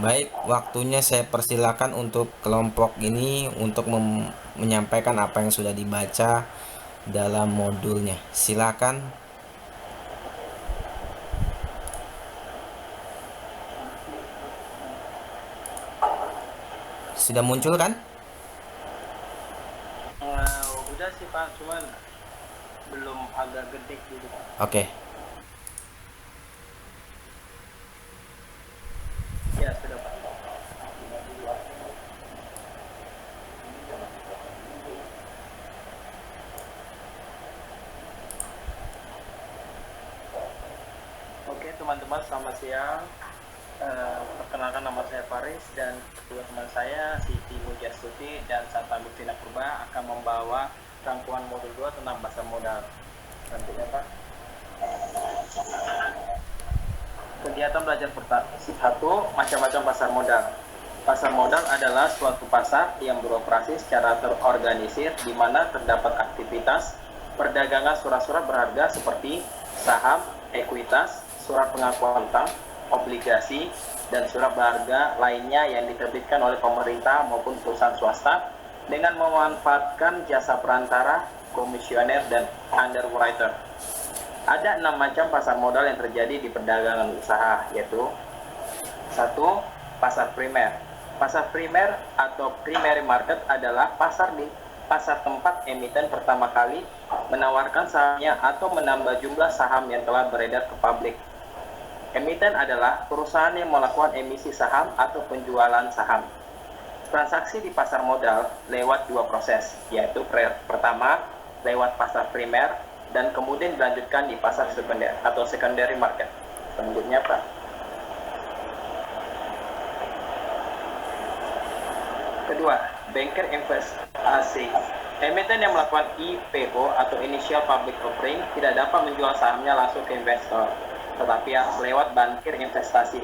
Baik, waktunya saya persilakan untuk kelompok ini untuk menyampaikan apa yang sudah dibaca dalam modulnya. Silakan. Sudah muncul kan? Udah sih Pak, cuman belum agak gede gitu Pak. Oke. Ya sudah Pak. Oke teman-teman, selamat siang. Perkenalkan, nama saya Faris dan kedua teman saya Siti Mujastuti dan Sata Buktina Purba akan membawa rangkuman modul 2 tentang pasar modal. Nantinya Pak. Kegiatan belajar pertama. 1. Macam-macam pasar modal. Pasar modal adalah suatu pasar yang beroperasi secara terorganisir di mana terdapat aktivitas perdagangan surat-surat berharga seperti saham, ekuitas, surat pengakuan utang, obligasi, dan surat berharga lainnya yang diterbitkan oleh pemerintah maupun perusahaan swasta dengan memanfaatkan jasa perantara, komisioner, dan underwriter. Ada 6 macam pasar modal yang terjadi di perdagangan usaha, yaitu 1. Pasar primer. Pasar primer atau primary market adalah pasar tempat emiten pertama kali menawarkan sahamnya atau menambah jumlah saham yang telah beredar ke publik. Emiten adalah perusahaan yang melakukan emisi saham atau penjualan saham. Transaksi di pasar modal lewat 2 proses, yaitu pertama lewat pasar primer dan kemudian dilanjutkan di pasar sekunder atau secondary market. Selanjutnya Pak. Kedua, banker investasi. Emiten yang melakukan IPO atau Initial Public Offering tidak dapat menjual sahamnya langsung ke investor, tetapi harus lewat bankir investasi.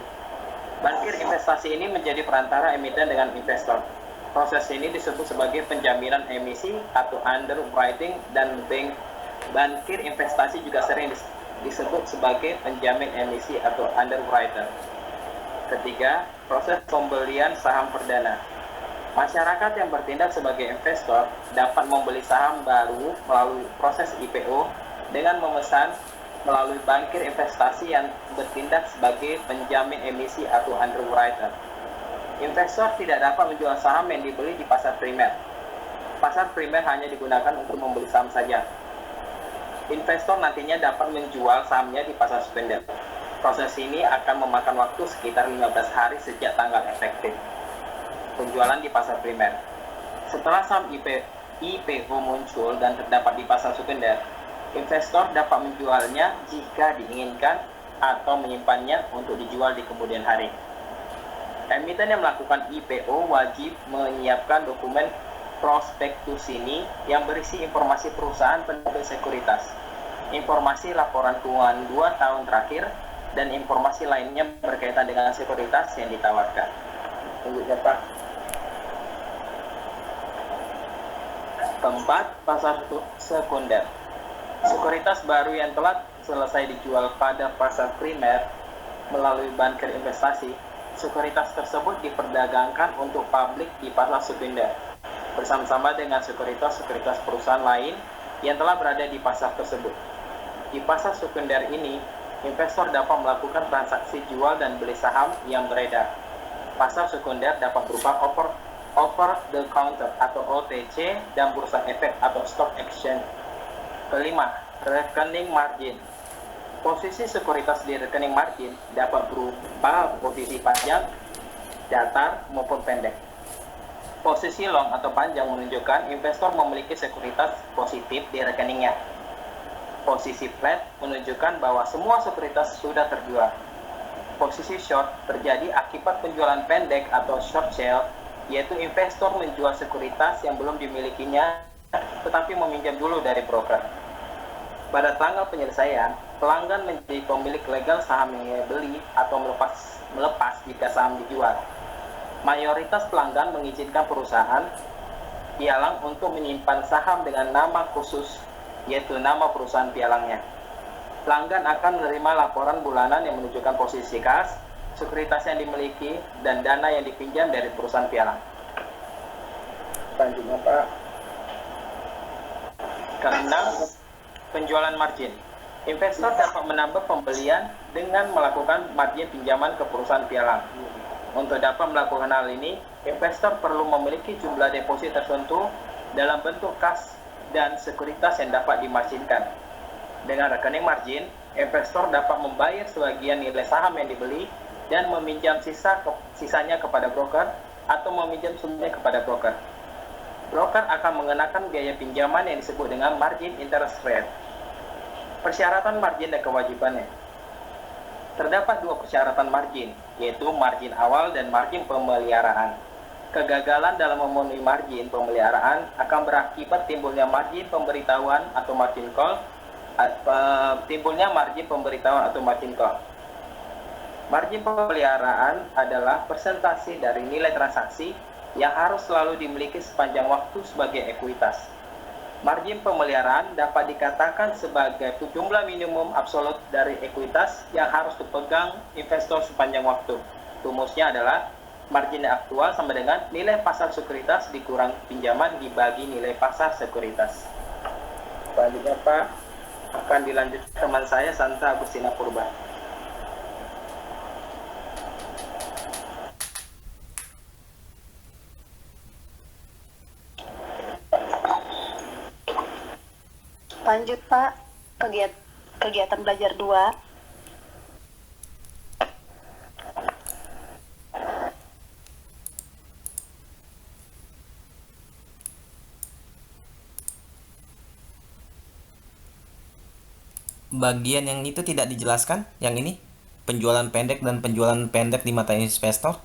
Bankir investasi ini menjadi perantara emiten dengan investor. Proses ini disebut sebagai penjaminan emisi atau underwriting, dan bankir investasi juga sering disebut sebagai penjamin emisi atau underwriter. Ketiga, proses pembelian saham perdana. Masyarakat yang bertindak sebagai investor dapat membeli saham baru melalui proses IPO dengan memesan melalui bankir investasi yang bertindak sebagai penjamin emisi atau underwriter. Investor tidak dapat menjual saham yang dibeli di pasar primer. Pasar primer hanya digunakan untuk membeli saham saja. Investor nantinya dapat menjual sahamnya di pasar sekunder. Proses ini akan memakan waktu sekitar 15 hari sejak tanggal efektif penjualan di pasar primer. Setelah saham IPO muncul dan terdapat di pasar sekunder, investor dapat menjualnya jika diinginkan atau menyimpannya untuk dijual di kemudian hari. Emiten yang melakukan IPO wajib menyiapkan dokumen prospektus ini yang berisi informasi perusahaan penerbit sekuritas, informasi laporan keuangan 2 tahun terakhir, dan informasi lainnya berkaitan dengan sekuritas yang ditawarkan. Selanjutnya Pak. Keempat, pasar sekunder. Sekuritas baru yang telah selesai dijual pada pasar primer melalui bankir investasi, sekuritas tersebut diperdagangkan untuk publik di pasar sekunder bersama-sama dengan sekuritas-sekuritas perusahaan lain yang telah berada di pasar tersebut. Di pasar sekunder ini, investor dapat melakukan transaksi jual dan beli saham yang beredar. Pasar sekunder dapat berupa over the counter atau OTC dan bursa efek atau stock exchange. Kelima, rekening margin. Posisi sekuritas di rekening margin dapat berupa posisi panjang, datar maupun pendek. Posisi long atau panjang menunjukkan investor memiliki sekuritas positif di rekeningnya. Posisi flat menunjukkan bahwa semua sekuritas sudah terjual. Posisi short terjadi akibat penjualan pendek atau short sale, yaitu investor menjual sekuritas yang belum dimilikinya tetapi meminjam dulu dari broker. Pada tanggal penyelesaian, pelanggan menjadi pemilik legal saham yang ia beli atau melepas jika saham dijual. Mayoritas pelanggan mengizinkan perusahaan pialang untuk menyimpan saham dengan nama khusus, yaitu nama perusahaan pialangnya. Pelanggan akan menerima laporan bulanan yang menunjukkan posisi kas, sekuritas yang dimiliki, dan dana yang dipinjam dari perusahaan pialang. Selanjutnya Pak. Keenam, penjualan margin. Investor dapat menambah pembelian dengan melakukan margin pinjaman ke perusahaan pialang. Untuk dapat melakukan hal ini, investor perlu memiliki jumlah deposit tertentu dalam bentuk kas dan sekuritas yang dapat dimarginkan. Dengan rekening margin, investor dapat membayar sebagian nilai saham yang dibeli dan meminjam sisanya kepada broker atau meminjam semuanya kepada broker. Broker akan mengenakan biaya pinjaman yang disebut dengan margin interest rate. Persyaratan margin dan kewajibannya. Terdapat dua persyaratan margin, yaitu margin awal dan margin pemeliharaan. Kegagalan dalam memenuhi margin pemeliharaan akan berakibat timbulnya margin pemberitahuan atau margin call. Margin pemeliharaan adalah persentase dari nilai transaksi yang harus selalu dimiliki sepanjang waktu sebagai ekuitas. Margin pemeliharaan dapat dikatakan sebagai jumlah minimum absolut dari ekuitas yang harus dipegang investor sepanjang waktu. Rumusnya adalah margin aktual sama dengan nilai pasar sekuritas dikurang pinjaman dibagi nilai pasar sekuritas. Selanjutnya Pak, akan dilanjutkan teman saya Santa Agustina Purba. Lanjut Pak, kegiatan belajar 2. Bagian yang itu tidak dijelaskan, yang ini penjualan pendek dan penjualan pendek di mata investor.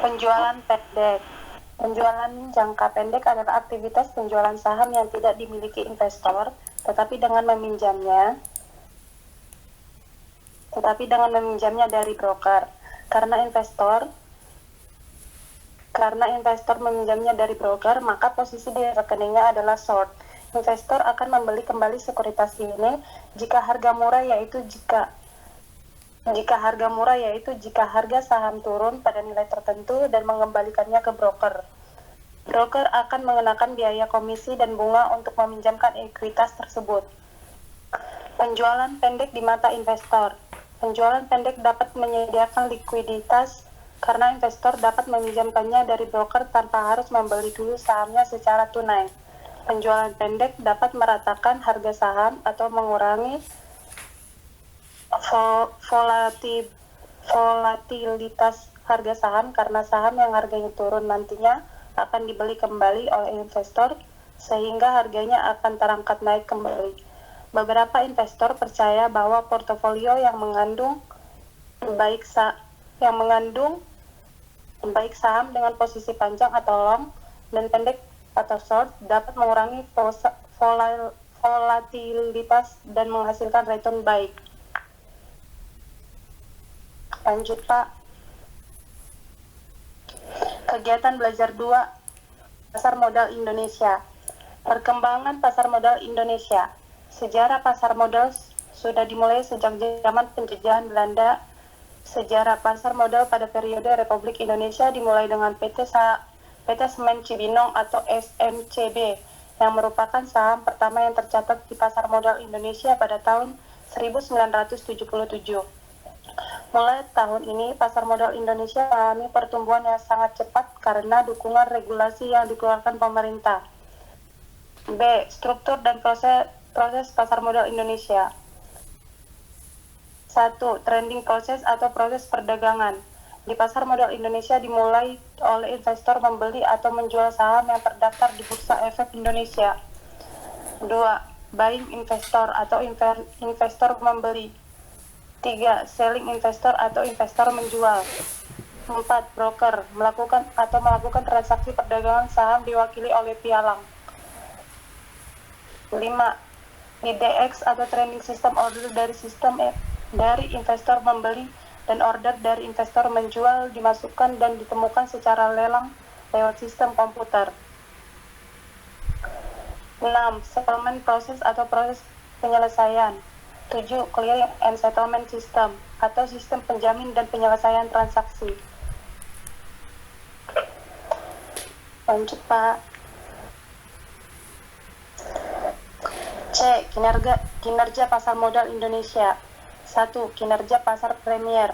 Penjualan pendek. Penjualan jangka pendek adalah aktivitas penjualan saham yang tidak dimiliki investor, tetapi dengan meminjamnya dari broker. Karena investor meminjamnya dari broker, maka posisi di rekeningnya adalah short. Investor akan membeli kembali sekuritas ini jika harga murah, yaitu jika harga saham turun pada nilai tertentu dan mengembalikannya ke broker. Broker akan mengenakan biaya komisi dan bunga untuk meminjamkan ekuitas tersebut. Penjualan pendek di mata investor. Penjualan pendek dapat menyediakan likuiditas karena investor dapat meminjamkannya dari broker tanpa harus membeli dulu sahamnya secara tunai. Penjualan pendek dapat meratakan harga saham atau mengurangi volatilitas harga saham karena saham yang harganya turun nantinya akan dibeli kembali oleh investor sehingga harganya akan terangkat naik kembali. Beberapa investor percaya bahwa portofolio yang mengandung baik saham dengan posisi panjang atau long dan pendek atau short dapat mengurangi volatilitas dan menghasilkan return baik. Lanjut Pak. Kegiatan belajar 2. Pasar modal Indonesia. Perkembangan pasar modal Indonesia. Sejarah pasar modal sudah dimulai sejak zaman penjajahan Belanda. Sejarah pasar modal pada periode Republik Indonesia dimulai dengan PT Semen Cibinong atau SMCB yang merupakan saham pertama yang tercatat di pasar modal Indonesia pada tahun 1977. Mulai tahun ini, pasar modal Indonesia mengalami pertumbuhan yang sangat cepat karena dukungan regulasi yang dikeluarkan pemerintah. B. Struktur dan proses pasar modal Indonesia. 1. Trading proses atau proses perdagangan. Di pasar modal Indonesia dimulai oleh investor membeli atau menjual saham yang terdaftar di Bursa Efek Indonesia. 2. Buying investor atau investor membeli. 3. Selling investor atau investor menjual. 4. Broker melakukan transaksi perdagangan saham diwakili oleh pialang. 5. IDX atau trading system order dari investor membeli dan order dari investor menjual dimasukkan dan ditemukan secara lelang lewat sistem komputer. 6. Settlement proses atau proses penyelesaian. 7. Clearing and settlement system atau sistem penjamin dan penyelesaian transaksi. Lanjut, Pak. C. Kinerja pasar modal Indonesia. 1. Kinerja pasar premier.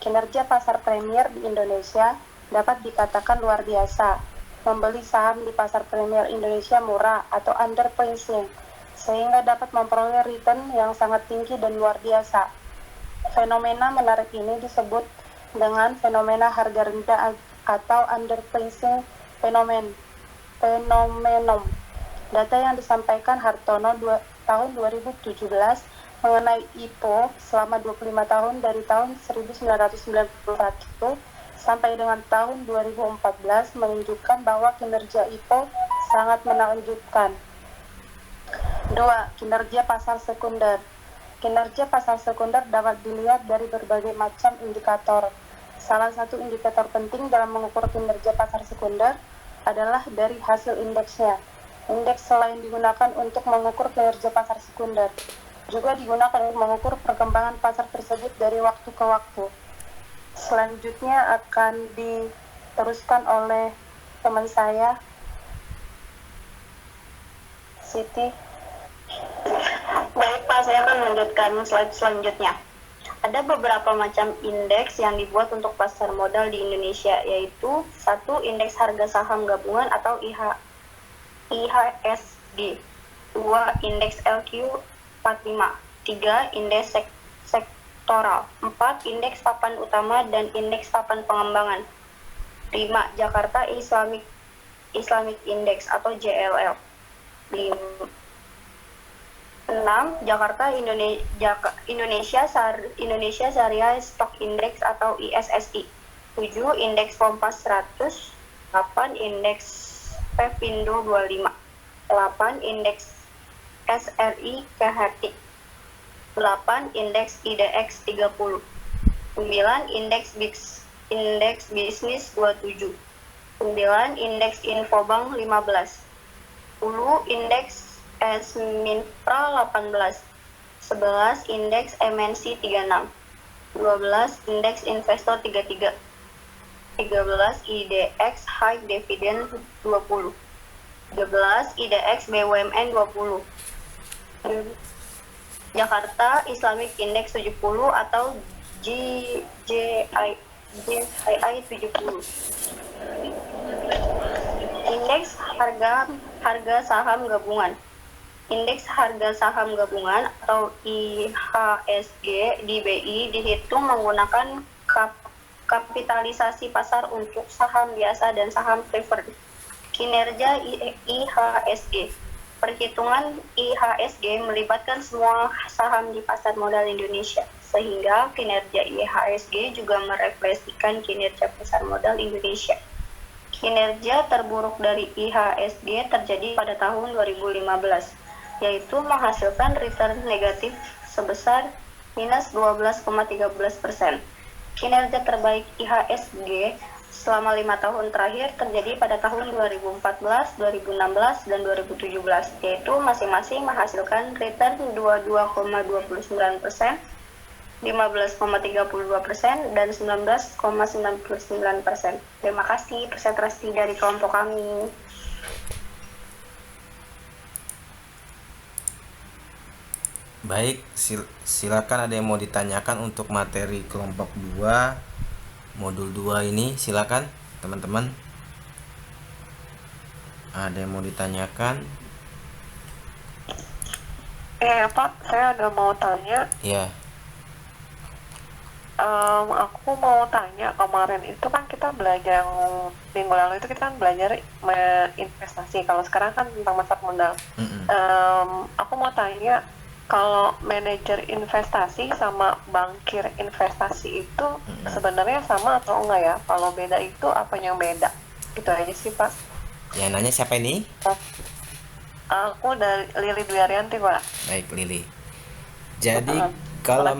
Kinerja pasar premier di Indonesia dapat dikatakan luar biasa. Membeli saham di pasar premier Indonesia murah atau underpricing, sehingga dapat memperoleh return yang sangat tinggi dan luar biasa. Fenomena menarik ini disebut dengan fenomena harga rendah atau underpricing phenomenon. Data yang disampaikan Hartono tahun 2017 mengenai IPO selama 25 tahun dari tahun 1991 sampai dengan tahun 2014 menunjukkan bahwa kinerja IPO sangat menakjubkan. 2. Kinerja pasar sekunder. Kinerja pasar sekunder dapat dilihat dari berbagai macam indikator. Salah satu indikator penting dalam mengukur kinerja pasar sekunder adalah dari hasil indeksnya. Indeks selain digunakan untuk mengukur kinerja pasar sekunder, juga digunakan untuk mengukur perkembangan pasar tersebut dari waktu ke waktu. Selanjutnya akan diteruskan oleh teman saya, Siti. Baik Pak, saya akan melanjutkan slide selanjutnya. Ada beberapa macam indeks yang dibuat untuk pasar modal di Indonesia, yaitu 1. Indeks harga saham gabungan atau IHSG. 2. Indeks LQ45. 3. Indeks sektoral. 4. Indeks papan utama dan indeks papan pengembangan. 5. Jakarta Islamic Index atau JLL. 6. Jakarta Indonesia Syariah Stock Index atau ISSI. 7. Indeks Kompas 100. 8. Indeks Pevindo 25. 8. Indeks SRI KHT. 8. Indeks IDX 30. 9. Indeks Bisnis 27. 9. Indeks Infobank 15. 10. Indeks Esmintra 18. 11. Indeks MNC 36. 12. Indeks Investor 33. 13. IDX High Dividend 20. 13. IDX BUMN 20. Jakarta Islamic Index 70 atau JII 70. Indeks harga saham gabungan. Indeks harga saham gabungan atau IHSG di BI dihitung menggunakan kapitalisasi pasar untuk saham biasa dan saham preferred. Kinerja IHSG. Perhitungan IHSG melibatkan semua saham di pasar modal Indonesia, sehingga kinerja IHSG juga merefleksikan kinerja pasar modal Indonesia. Kinerja terburuk dari IHSG terjadi pada tahun 2015, yaitu menghasilkan return negatif sebesar minus 12,13%. Kinerja terbaik IHSG selama 5 tahun terakhir terjadi pada tahun 2014, 2016, dan 2017, yaitu masing-masing menghasilkan return 22,29%, 15,32%, dan 19,99%. Terima kasih presentasi dari kelompok kami. Baik, silakan ada yang mau ditanyakan untuk materi kelompok 2 modul 2 ini, silakan teman-teman. Ada yang mau ditanyakan? Pak, saya ada mau tanya. Ya. Aku mau tanya, kemarin itu kan kita belajar, yang minggu lalu itu kita kan belajar investasi. Kalau sekarang kan tentang pasar modal. Aku mau tanya, kalau manajer investasi sama bankir investasi itu sebenarnya sama atau enggak ya? Kalau beda itu apa yang beda? Itu aja sih, Pak. Yang nanya siapa ini? Aku dari Lili Dwi Arianti, Pak. Baik, Lili. Jadi kalau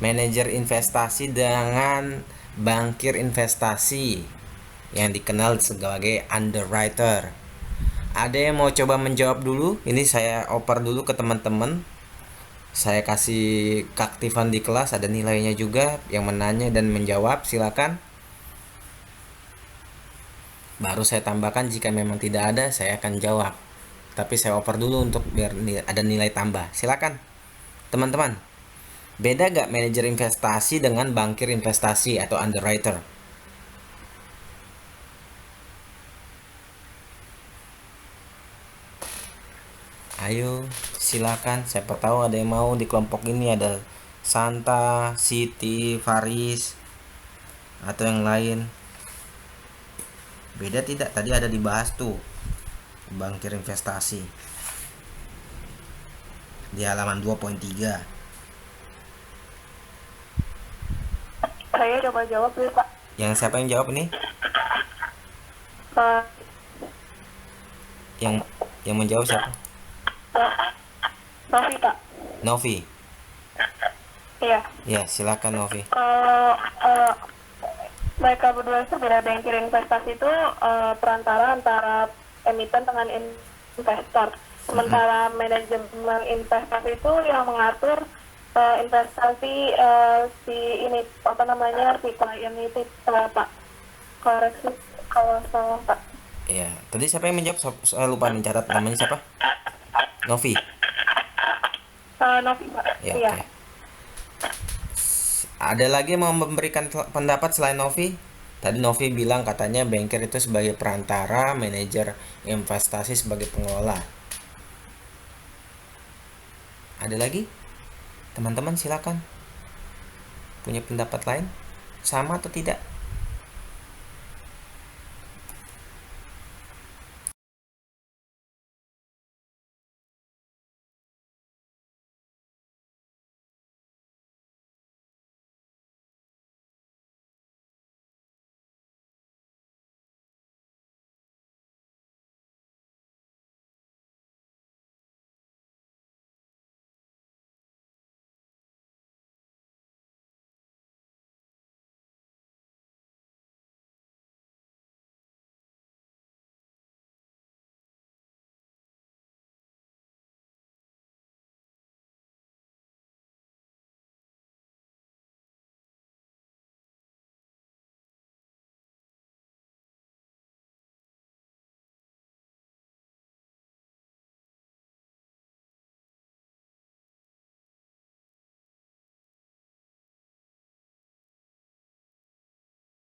manajer investasi dengan bankir investasi yang dikenal sebagai underwriter. Ada yang mau coba menjawab dulu? Ini saya oper dulu ke teman-teman Saya kasih keaktifan di kelas, ada nilainya juga. Yang menanya dan menjawab silakan. Baru saya tambahkan, jika memang tidak ada saya akan jawab. Tapi saya oper dulu untuk biar ada nilai tambah. Silakan teman-teman. Beda gak manajer investasi dengan bankir investasi atau underwriter? Ayo silakan, siapa tahu ada yang mau di kelompok ini. Ada Santa, Siti, Faris, atau yang lain. Beda tidak? Tadi ada dibahas tuh bankir investasi di halaman 2.3. Saya coba jawab dulu, Pak. Yang siapa yang jawab ini? Uh, Yang menjawab siapa? Novi, Pak. Novi. Iya. Ya, silakan Novi. Mereka berdua itu beda. Bankir investasi itu perantara antara emiten dengan investor. Sementara manajemen investasi itu yang mengatur investasi si ini si klien itu, Pak. Koreksi kalau salah, Pak. Ya, tadi siapa yang menjawab? Saya lupa mencatat namanya siapa? Novi. Novi, Pak. Ya, Iya. oke. Ada lagi yang mau memberikan pendapat selain Novi? Tadi Novi bilang katanya banker itu sebagai perantara, manajer investasi sebagai pengelola. Ada lagi? Teman-teman silakan. Punya pendapat lain? Sama atau tidak?